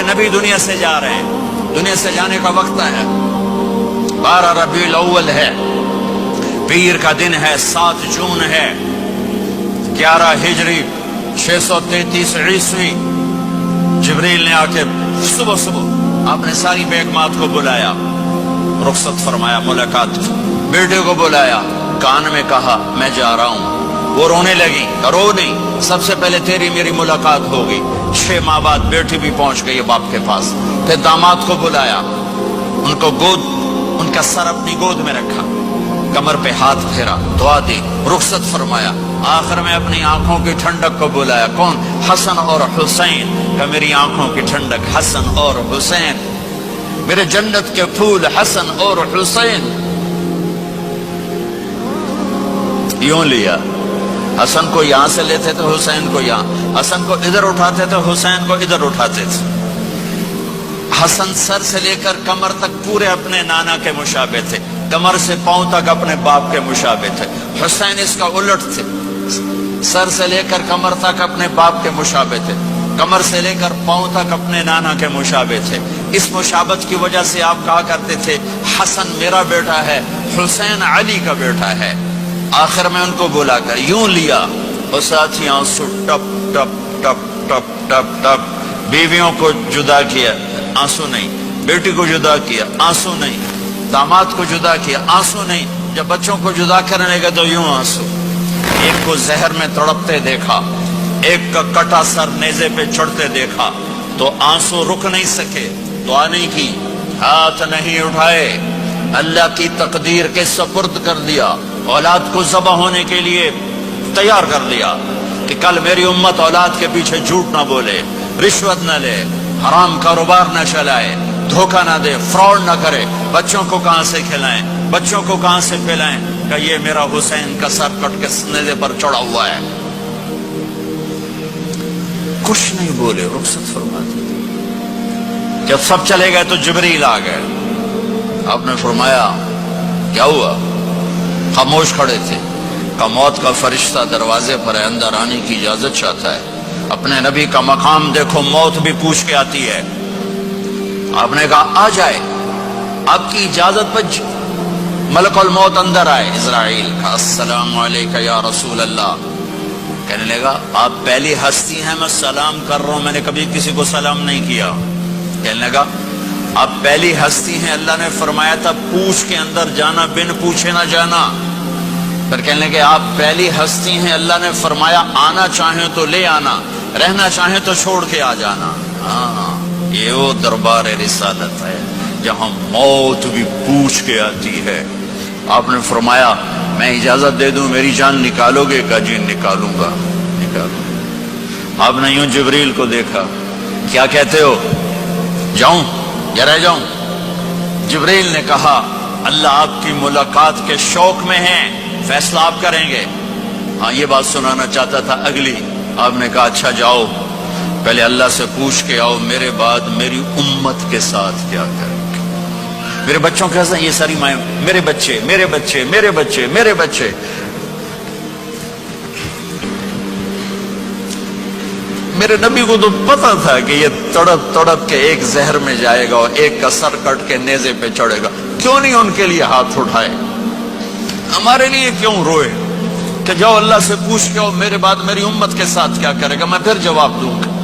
نبی دنیا سے جا رہے ہیں، دنیا سے جانے کا وقت ہے، 12 ربیع الاول ہے، پیر کا دن ہے، 7 جون ہے، 11 ہجری 633 عیسوی۔ جبریل نے آ کے صبح صبح آپ نے ساری بیگمات کو بلایا، رخصت فرمایا، ملاقات، بیٹے کو بلایا، کان میں کہا میں جا رہا ہوں۔ وہ رونے لگی، رو نہیں، سب سے پہلے تیری میری ملاقات ہوگی۔ 6 ماہ بعد بیٹی بھی پہنچ گئی باپ کے پاس۔ پھر داماد کو بلایا، ان کو ان کا سر اپنی گود میں رکھا، کمر پہ ہاتھ پھیرا، دعا دی، رخصت فرمایا۔ آخر میں اپنی آنکھوں کی ٹھنڈک کو بلایا، کون؟ حسن اور حسین، کہ میری آنکھوں کی ٹھنڈک حسن اور حسین، میرے جنت کے پھول حسن اور حسین۔ یوں لیا، حسن کو یہاں سے لیتے تھے، حسین کو یہاں، حسن کو ادھر اٹھاتے تھے، حسین کو ادھر اٹھاتے تھے۔ حسن سر سے لے کر کمر تک پورے اپنے نانا کے مشابہ تھے، کمر سے پاؤں تک اپنے باپ کے مشابہ تھے۔ حسین اس کا الٹ تھے، سر سے لے کر کمر تک اپنے باپ کے مشابہ تھے، کمر سے لے کر پاؤں تک اپنے نانا کے مشابہ تھے۔ اس مشابہت کی وجہ سے آپ کہا کرتے تھے حسن میرا بیٹا ہے، حسین علی کا بیٹا ہے۔ آخر میں ان کو بلا کر یوں لیا، اور ساتھی آنسو ٹپ ٹپ ٹپ ٹپ ٹپ ٹپ، بیویوں کو جدا کیا، آنسو نہیں، بیٹی کو جدا کیا، آنسو نہیں، داماد کو جدا کیا، آنسو نہیں، جب بچوں کو جدا کرنے لگے تو یوں آنسو۔ ایک کو زہر میں تڑپتے دیکھا، ایک کا کٹا سر نیزے پہ چڑھتے دیکھا، تو آنسو رک نہیں سکے، دعا نہیں کی، ہاتھ نہیں اٹھائے، اللہ کی تقدیر کے سپرد کر دیا، اولاد کو ذبح ہونے کے لیے تیار کر لیا کہ کل میری امت اولاد کے پیچھے جھوٹ نہ بولے، رشوت نہ لے، حرام کاروبار نہ چلائے، دھوکہ نہ دے، فراڈ نہ کرے، بچوں کو کہاں سے کھلائیں، بچوں کو کہاں سے پلائیں، کہ یہ میرا حسین کا سر کٹ کے نیزے پر چڑھا ہوا ہے۔ کچھ نہیں بولے، رخصت فرما دی۔ جب سب چلے گئے تو جبریل آ گئے، آپ نے فرمایا کیا ہوا؟ خاموش کھڑے تھے، کہ موت کا فرشتہ دروازے پر ہے، اندر آنے کی اجازت چاہتا ہے۔ اپنے نبی کا مقام دیکھو، موت بھی پوچھ کے آتی ہے۔ آپ نے کہا آ جائے، آپ کی اجازت پر ملک الموت اندر آئے۔ اسرائیل کا السلام علیکہ یا رسول اللہ، کہنے لگا آپ پہلی ہستی ہیں، میں سلام کر رہا ہوں، میں نے کبھی کسی کو سلام نہیں کیا۔ کہنے لگا آپ پہلی ہستی ہیں، اللہ نے فرمایا تھا پوچھ کے اندر جانا، بن پوچھے نہ جانا۔ پھر کہنے لگے آپ پہلی ہستی ہیں، اللہ نے فرمایا آنا چاہیں تو لے آنا، رہنا چاہیں تو چھوڑ کے آ جانا۔ ہاں، یہ وہ دربار رسالت ہے جہاں موت بھی پوچھ کے آتی ہے۔ آپ نے فرمایا میں اجازت دے دوں میری جان نکالو گے؟ کہ جی نکالوں گا، نکالوں۔ آپ نے یوں جبریل کو دیکھا، کیا کہتے ہو، جاؤں یا رہ جاؤں؟ جبریل نے کہا اللہ آپ کی ملاقات کے شوق میں ہیں، فیصلہ آپ کریں گے۔ ہاں یہ بات سنانا چاہتا تھا اگلی۔ آپ نے کہا اچھا جاؤ، پہلے اللہ سے پوچھ کے آؤ میرے بعد میری امت کے ساتھ کیا کریں گے، میرے بچوں کے ساتھ۔ یہ ساری مائیں میرے بچے میرے بچے میرے بچے میرے بچے۔ میرے نبی کو تو پتا تھا کہ یہ تڑپ تڑپ کے ایک زہر میں جائے گا اور ایک کا سر کٹ کے نیزے پہ چڑھے گا، کیوں نہیں ان کے لیے ہاتھ اٹھائے؟ ہمارے لیے کیوں روئے کہ جاؤ اللہ سے پوچھ کے آؤ میرے بعد میری امت کے ساتھ کیا کرے گا، میں پھر جواب دوں گا۔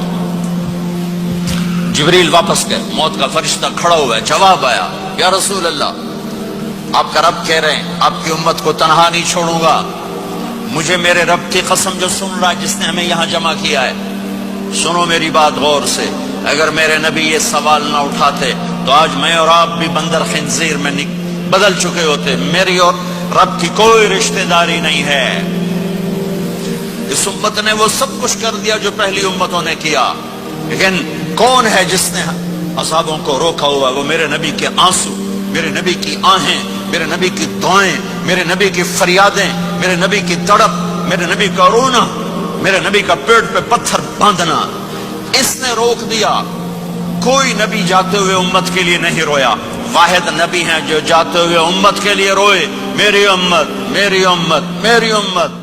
جبریل واپس گئے، موت کا فرشتہ کھڑا ہوا ہے، جواب آیا یا رسول اللہ آپ کا رب کہہ رہے ہیں آپ کی امت کو تنہا نہیں چھوڑوں گا۔ مجھے میرے رب کی قسم جو سن رہا ہے جس نے ہمیں یہاں جمع کیا ہے، سنو میری بات غور سے، اگر میرے نبی یہ سوال نہ اٹھاتے تو آج میں اور آپ بھی بندر خنزیر میں بدل چکے ہوتے۔ میری اور رب کی کوئی رشتہ داری نہیں ہے۔ اس امت نے وہ سب کچھ کر دیا جو پہلی امتوں نے کیا، لیکن کون ہے جس نے اصحابوں کو روکا ہوا؟ وہ میرے نبی کے آنسو، میرے نبی کی آہیں، میرے نبی کی دعائیں، میرے نبی کی فریادیں، میرے نبی کی تڑپ، میرے نبی کا رونا، میرے نبی کا پیٹ پہ پتھر باندھنا، اس نے روک دیا۔ کوئی نبی جاتے ہوئے امت کے لیے نہیں رویا، واحد نبی ہیں جو جاتے ہوئے امت کے لیے روئے، میری امت میری امت میری امت۔